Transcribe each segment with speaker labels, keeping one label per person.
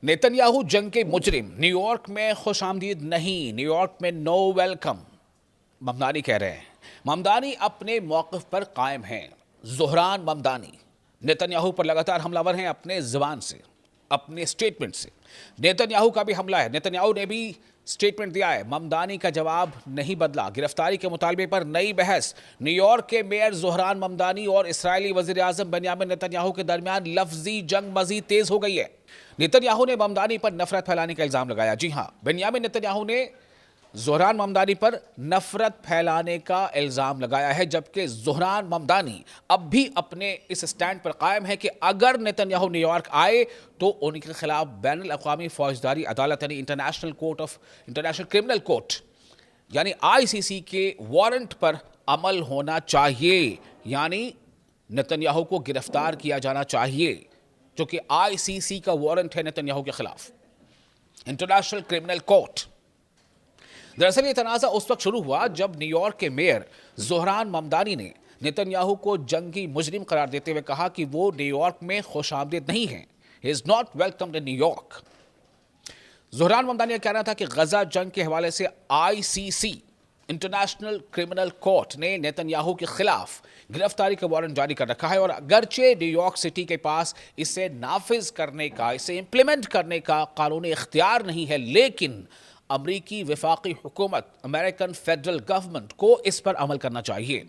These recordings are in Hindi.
Speaker 1: नेतन्याहू जंग के मुजरिम, न्यूयॉर्क में खुशामदीद नहीं, न्यूयॉर्क में नो वेलकम, ममदानी कह रहे हैं। ममदानी अपने मौक़िफ़ पर कायम हैं। ज़ोहरान ममदानी नेतन्याहू पर लगातार हमलावर हैं अपने ज़बान से, अपने स्टेटमेंट से। नेतन्याहू का भी हमला है, नेतन्याहू ने भी स्टेटमेंट दिया है। ममदानी का जवाब नहीं बदला। गिरफ्तारी के मुतालबे पर नई बहस। न्यूयॉर्क के मेयर ज़ोहरान ममदानी और इस्राएली वज़ीर आज़म बेंयामिन नेतन्याहू के दरमियान लफ्जी जंग मज़ीद तेज़ हो गई है। नेतन्याहू ने ममदानी पर नफरत फैलाने का इल्ज़ाम लगाया। जी हां, बेंयामिन नेतन्याहू ने ज़ोहरान ममदानी पर नफरत फैलाने का इल्ज़ाम लगाया है, जबकि ज़ोहरान ममदानी अब भी अपने इस स्टैंड पर कायम है कि अगर नेतन्याहू न्यूयॉर्क आए तो उनके खिलाफ बैनुल अक़वामी फ़ौजदारी अदालत यानी इंटरनेशनल क्रिमिनल कोर्ट यानी ICC के वारंट पर अमल होना चाहिए। यानी नेतन्याहू को गिरफ्तार किया जाना चाहिए, जो कि ICC का वारंट है नेतन्याहू के खिलाफ, इंटरनेशनल क्रिमिनल कोर्ट। दरअसल ये तनाज़ा उस वक्त शुरू हुआ जब न्यूयॉर्क के मेयर ज़ोहरान ममदानी ने नेतन्याहू को जंगी मुजरिम करार देते हुए कहा कि वो न्यूयॉर्क में खुशामदीद नहीं है। He is not welcomed in New York. Zohran Mamdani का कहना था कि गजा जंग के हवाले से ICC इंटरनेशनल क्रिमिनल कोर्ट ने नेतन्याहू के खिलाफ गिरफ्तारी का वारंट जारी कर रखा है, और अगरचे न्यूयॉर्क सिटी के पास इसे नाफिज करने का, इसे इंप्लीमेंट करने का कानूनी इख्तियार नहीं है, लेकिन अमरीकी वफाकी हुकूमत, अमेरिकन फेडरल गवर्नमेंट को इस पर अमल करना चाहिए।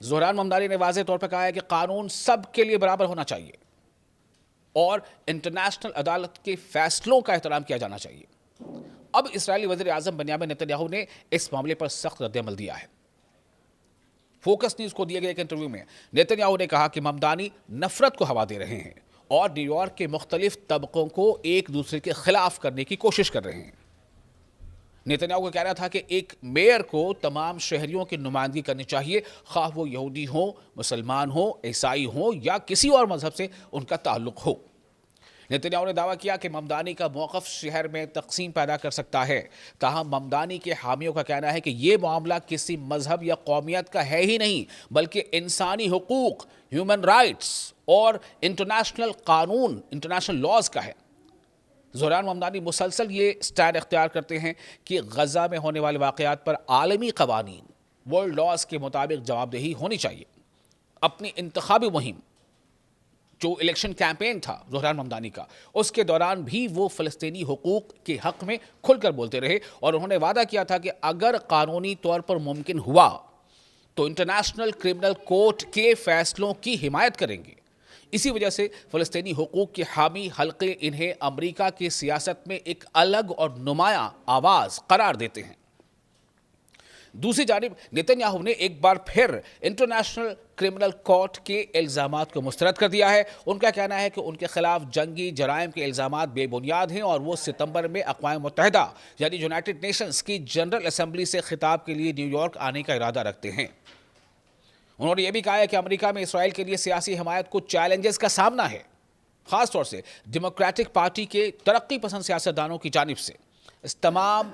Speaker 1: ज़ोहरान ममदानी ने वाज़ेह तौर पर कहा है कि कानून सब के लिए बराबर होना चाहिए और इंटरनेशनल अदालत के फैसलों का एहतराम किया जाना चाहिए। अब इस्राएली वज़ीर आज़म बेंयामिन नेतन्याहू ने इस मामले पर सख्त रद्द-ए-अमल दिया है। फोकस न्यूज़ को दिए गए एक इंटरव्यू में नेतन्याहू ने कहा कि ममदानी नफरत को हवा दे रहे हैं और न्यूयॉर्क के मुख्तलिफ तबकों को एक दूसरे के खिलाफ करने की कोशिश कर रहे हैं। नेतन्याहू का कहना था कि एक मेयर को तमाम शहरियों की नुमाइंदगी करनी चाहिए, खा वो यहूदी हो, मुसलमान हो, ईसाई हो या किसी और मजहब से उनका ताल्लुक हो। नेतन्याहू ने दावा किया कि ममदानी का मौक़िफ़ शहर में तकसीम पैदा कर सकता है। ताहम ममदानी के हामियों का कहना है कि यह मामला किसी मजहब या कौमियत का है ही नहीं, बल्कि इंसानी हुकूक, ह्यूमन राइट्स और इंटरनेशनल कानून, इंटरनेशनल लॉज का है। ज़ोहरान ममदानी मुसलसल ये स्टैंड इख्तियार करते हैं कि गजा में होने वाले वाक़यात पर आलमी क़वानीन, वर्ल्ड लॉज के मुताबिक जवाबदेही होनी चाहिए। अपनी इंतखाबी मुहिम, जो इलेक्शन कैंपेन था ज़ोहरान ममदानी का, उसके दौरान भी वो फ़लस्तीनी हुकूक के हक़ में खुलकर बोलते रहे और उन्होंने वादा किया था कि अगर कानूनी तौर पर मुमकिन हुआ तो इंटरनेशनल क्रिमिनल कोर्ट के फैसलों की हिमायत करेंगे। इसी वजह से फ़लस्तीनी हुकूक के हामी हल्के इन्हें अमरीका की सियासत में एक अलग और नुमायां आवाज़ करार देते हैं। दूसरी जानिब नेतन्याहू ने एक बार फिर इंटरनेशनल क्रिमिनल कोर्ट के इल्ज़ामात को मुस्तरद कर दिया है। उनका कहना है कि उनके खिलाफ जंगी जराइम के इल्ज़ामात बेबुनियाद हैं और वो सितंबर में अक़वाम मुत्तहिदा यानी यूनाइटेड नेशंस की जनरल असेंबली से खिताब के लिए न्यूयॉर्क आने का इरादा रखते हैं। उन्होंने यह भी कहा है कि अमेरिका में इसराइल के लिए सियासी हमायत को चैलेंजेस का सामना है, ख़ासतौर से डेमोक्रेटिक पार्टी के तरक्की पसंद सियासतदानों की जानिब से। इस तमाम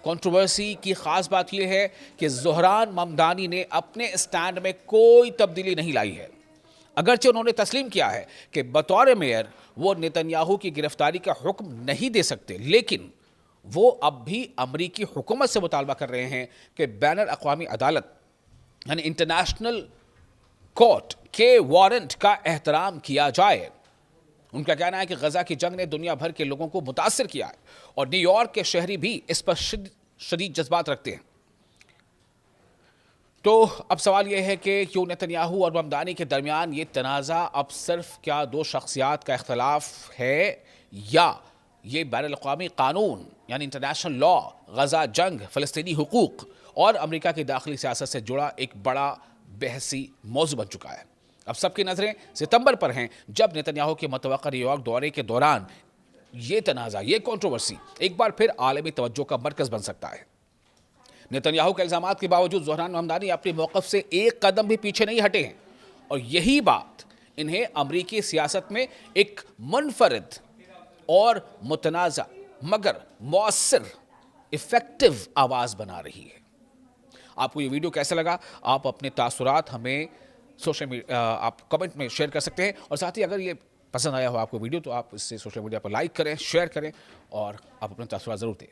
Speaker 1: कंट्रोवर्सी की ख़ास बात यह है कि ज़ोहरान ममदानी ने अपने स्टैंड में कोई तब्दीली नहीं लाई है। अगरचे उन्होंने तस्लीम किया है कि बतौर मेयर वो नेतन्याहू की गिरफ्तारी का हुक्म नहीं दे सकते, लेकिन वो अब भी अमरीकी हुकूमत से मुतालबा कर रहे हैं कि बैनुल अक़वामी अदालत यानी इंटरनेशनल कोर्ट के वारंट का एहतराम किया जाए। उनका कहना है कि गजा की जंग ने दुनिया भर के लोगों को मुतासिर किया है और न्यूयॉर्क के शहरी भी इस पर शदीद जज्बात रखते हैं। तो अब सवाल यह है कि क्यों नेतन्याहू और ममदानी के दरमियान ये तनाज़ा अब सिर्फ क्या दो शख्सियात का इख्तलाफ है या ये बैनुल अक़वामी कानून यानी इंटरनेशनल लॉ, गजा जंग, फ़लस्तीनी हुकूक और अमेरिका की दाखिली सियासत से जुड़ा एक बड़ा बहसी मौजू बन चुका है। अब सबकी नज़रें सितंबर पर हैं, जब नेतन्याहू के मुतवक्किर न्यूयॉर्क दौरे के दौरान ये तनाज़ा, ये कंट्रोवर्सी एक बार फिर आलमी तवज्जो का मरकज़ बन सकता है। नेतन्याहू के इल्ज़ामात के बावजूद ज़ोहरान ममदानी अपने मौक़िफ़ से एक कदम भी पीछे नहीं हटे हैं और यही बात इन्हें अमरीकी सियासत में एक मुनफरिद और मुतनाज़ा मगर मौसर इफ़ेक्टिव आवाज़ बना रही है। आपको ये वीडियो कैसा लगा? आप अपने तासुरात हमें सोशल मीडिया आप कमेंट में शेयर कर सकते हैं और साथ ही अगर ये पसंद आया हो आपको वीडियो तो आप इसे सोशल मीडिया पर लाइक करें, शेयर करें और आप अपना तासुरात जरूर दें।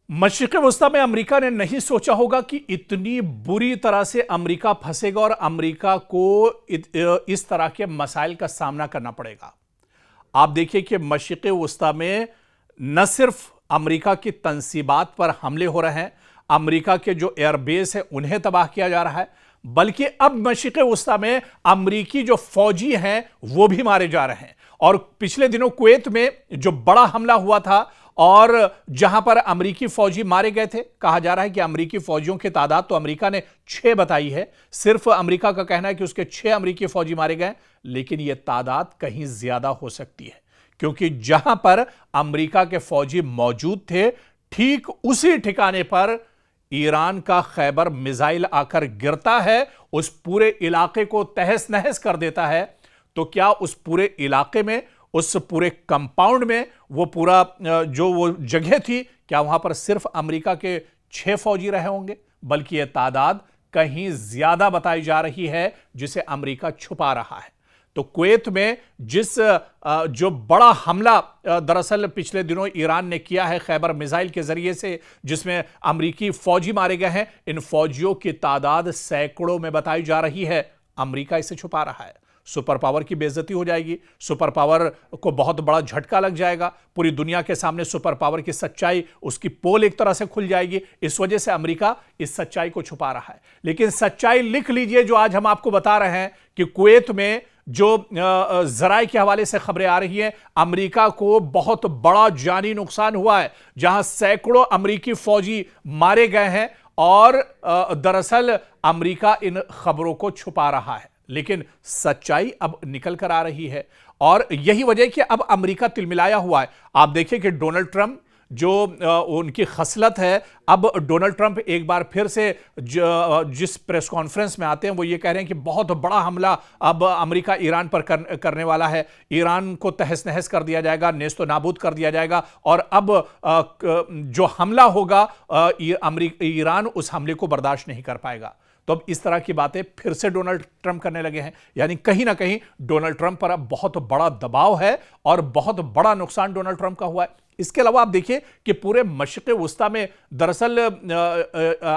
Speaker 2: मशरिक़ वस्ता में अमेरिका ने नहीं सोचा होगा कि इतनी बुरी तरह से अमेरिका फंसेगा और अमेरिका को इस तरह के मसाइल का सामना करना पड़ेगा। आप देखिए कि मशरिक़ वस्ता में न सिर्फ अमेरिका की तंसीबात पर हमले हो रहे हैं, अमेरिका के जो एयरबेस है उन्हें तबाह किया जा रहा है, बल्कि अब मशरिक़ वस्ता में अमेरिकी जो फौजी हैं वो भी मारे जा रहे हैं। और पिछले दिनों कुवैत में जो बड़ा हमला हुआ था और जहां पर अमेरिकी फौजी मारे गए थे, कहा जा रहा है कि अमेरिकी फौजियों की तादाद तो अमेरिका ने 6 बताई है, सिर्फ अमेरिका का कहना है कि उसके 6 अमेरिकी फौजी मारे गए, लेकिन यह तादाद कहीं ज्यादा हो सकती है, क्योंकि जहां पर अमेरिका के फौजी मौजूद थे ठीक उसी ठिकाने पर ईरान का खैबर मिसाइल आकर गिरता है, उस पूरे इलाके को तहस नहस कर देता है। तो क्या उस पूरे इलाके में, उस पूरे कंपाउंड में, वो पूरा जो वो जगह थी, क्या वहां पर सिर्फ अमेरिका के 6 फौजी रहे होंगे? बल्कि यह तादाद कहीं ज्यादा बताई जा रही है, जिसे अमेरिका छुपा रहा है। तो कुवैत में जो बड़ा हमला दरअसल पिछले दिनों ईरान ने किया है खैबर मिसाइल के जरिए से, जिसमें अमेरिकी फौजी मारे गए हैं, इन फौजियों की तादाद सैकड़ों में बताई जा रही है। अमेरिका इसे छुपा रहा है। सुपर पावर की बेइज्जती हो जाएगी, सुपर पावर को बहुत बड़ा झटका लग जाएगा, पूरी दुनिया के सामने सुपर पावर की सच्चाई, उसकी पोल एक तरह से खुल जाएगी। इस वजह से अमेरिका इस सच्चाई को छुपा रहा है। लेकिन सच्चाई लिख लीजिए जो आज हम आपको बता रहे हैं कि कुवैत में जो जराए के हवाले से खबरें आ रही हैं, अमेरिका को बहुत बड़ा जानी नुकसान हुआ है, जहां सैकड़ों अमेरिकी फौजी मारे गए हैं। और दरअसल अमेरिका इन खबरों को छुपा रहा है, लेकिन सच्चाई अब निकल कर आ रही है। और यही वजह कि अब अमेरिका तिलमिलाया हुआ है। आप देखिए कि डोनाल्ड ट्रंप जो उनकी खसलत है, अब डोनाल्ड ट्रंप एक बार फिर से जिस प्रेस कॉन्फ्रेंस में आते हैं वो ये कह रहे हैं कि बहुत बड़ा हमला अब अमेरिका ईरान पर करने वाला है, ईरान को तहस नहस कर दिया जाएगा, नेस्तो नाबूद कर दिया जाएगा। और अब जो हमला होगा ईरान उस हमले को बर्दाश्त नहीं कर पाएगा। तो अब इस तरह की बातें फिर से डोनाल्ड ट्रंप करने लगे हैं, यानी कहीं ना कहीं डोनाल्ड ट्रंप पर अब बहुत बड़ा दबाव है और बहुत बड़ा नुकसान डोनाल्ड ट्रंप का हुआ है। इसके अलावा आप देखिए कि पूरे मशरिक़ वस्ता में दरअसल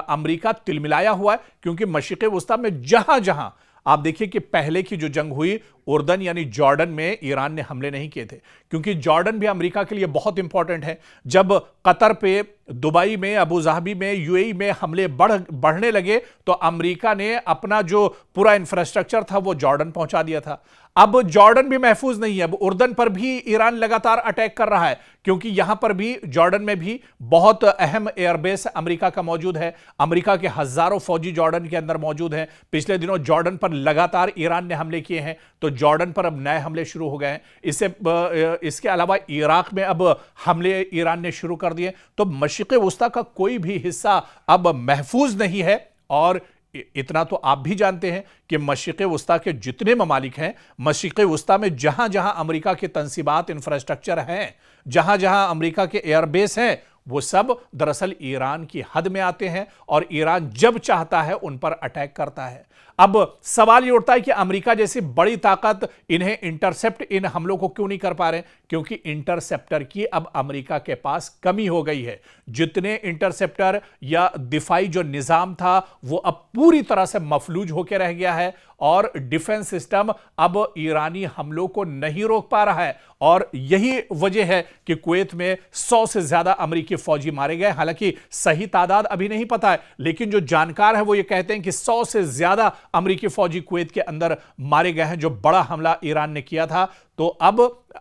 Speaker 2: अमेरिका तिलमिलाया हुआ है, क्योंकि मशरिक़ वस्ता में जहां जहां आप देखिए कि पहले की जो जंग हुई उर्दन यानी जॉर्डन में ईरान ने हमले नहीं किए थे, क्योंकि जॉर्डन भी अमेरिका के लिए बहुत इंपॉर्टेंट है। जब कतर पे, दुबई में, अबू धाबी में, यूएई में हमले बढ़ने लगे तो अमेरिका ने अपना जो पूरा इंफ्रास्ट्रक्चर था वो जॉर्डन पहुंचा दिया था। अब जॉर्डन भी महफूज नहीं है, अब उर्दन पर भी ईरान लगातार अटैक कर रहा है, क्योंकि यहां पर भी जॉर्डन में भी बहुत अहम एयरबेस अमेरिका का मौजूद है। अमेरिका के हजारों फौजी जॉर्डन के अंदर मौजूद हैं। पिछले दिनों जॉर्डन पर लगातार ईरान ने हमले किए हैं, तो जॉर्डन पर अब नए हमले शुरू हो गए हैं। इसके अलावा इराक में अब हमले ईरान ने शुरू कर दिए। तो मशरिक़ वस्ता का कोई भी हिस्सा अब महफूज नहीं है। और इतना तो आप भी जानते हैं कि मशरिक़ वस्ता के जितने ममालिक हैं, मशरिक़ वस्ता में जहां जहां अमेरिका के तंसीबात, इंफ्रास्ट्रक्चर हैं, जहां जहां अमेरिका के एयरबेस हैं, वो सब दरअसल ईरान की हद में आते हैं और ईरान जब चाहता है उन पर अटैक करता है। अब सवाल ये उठता है कि अमेरिका जैसी बड़ी ताकत इन्हें इंटरसेप्ट, इन हमलों को क्यों नहीं कर पा रहे? क्योंकि इंटरसेप्टर की अब अमेरिका के पास कमी हो गई है। जितने इंटरसेप्टर या दिफाई जो निजाम था वो अब पूरी तरह से मफलूज होकर रह गया है और डिफेंस सिस्टम अब ईरानी हमलों को नहीं रोक पा रहा है। और यही वजह है कि कुवैत में 100 से ज्यादा अमेरिकी फौजी मारे गए। हालांकि सही तादाद अभी नहीं पता है, लेकिन जो जानकार है वो ये कहते हैं कि 100 से ज्यादा अमेरिकी फौजी कुवैत के अंदर मारे गए हैं, जो बड़ा हमला ईरान ने किया था। तो अब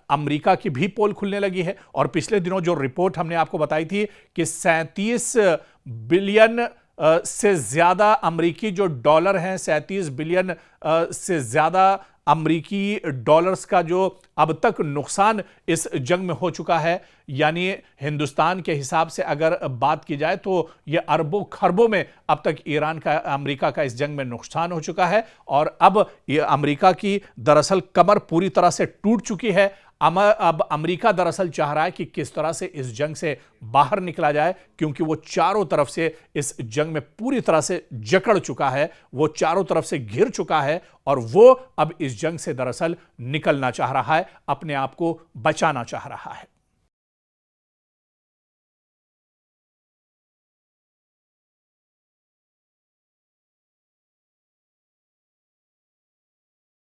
Speaker 2: अमेरिका की भी पोल खुलने लगी है। और पिछले दिनों जो रिपोर्ट हमने आपको बताई थी कि 37 बिलियन से ज्यादा अमेरिकी जो डॉलर हैं, 37 बिलियन से ज्यादा अमेरिकी डॉलर्स का जो अब तक नुकसान इस जंग में हो चुका है, यानी हिंदुस्तान के हिसाब से अगर बात की जाए तो यह अरबों खरबों में अब तक ईरान का, अमेरिका का इस जंग में नुकसान हो चुका है। और अब ये अमेरिका की दरअसल कमर पूरी तरह से टूट चुकी है। अब अमेरिका दरअसल चाह रहा है कि किस तरह से इस जंग से बाहर निकला जाए, क्योंकि वो चारों तरफ से इस जंग में पूरी तरह से जकड़ चुका है, वो चारों तरफ से घिर चुका है और वो अब इस जंग से दरअसल निकलना चाह रहा है, अपने आप को बचाना चाह रहा है।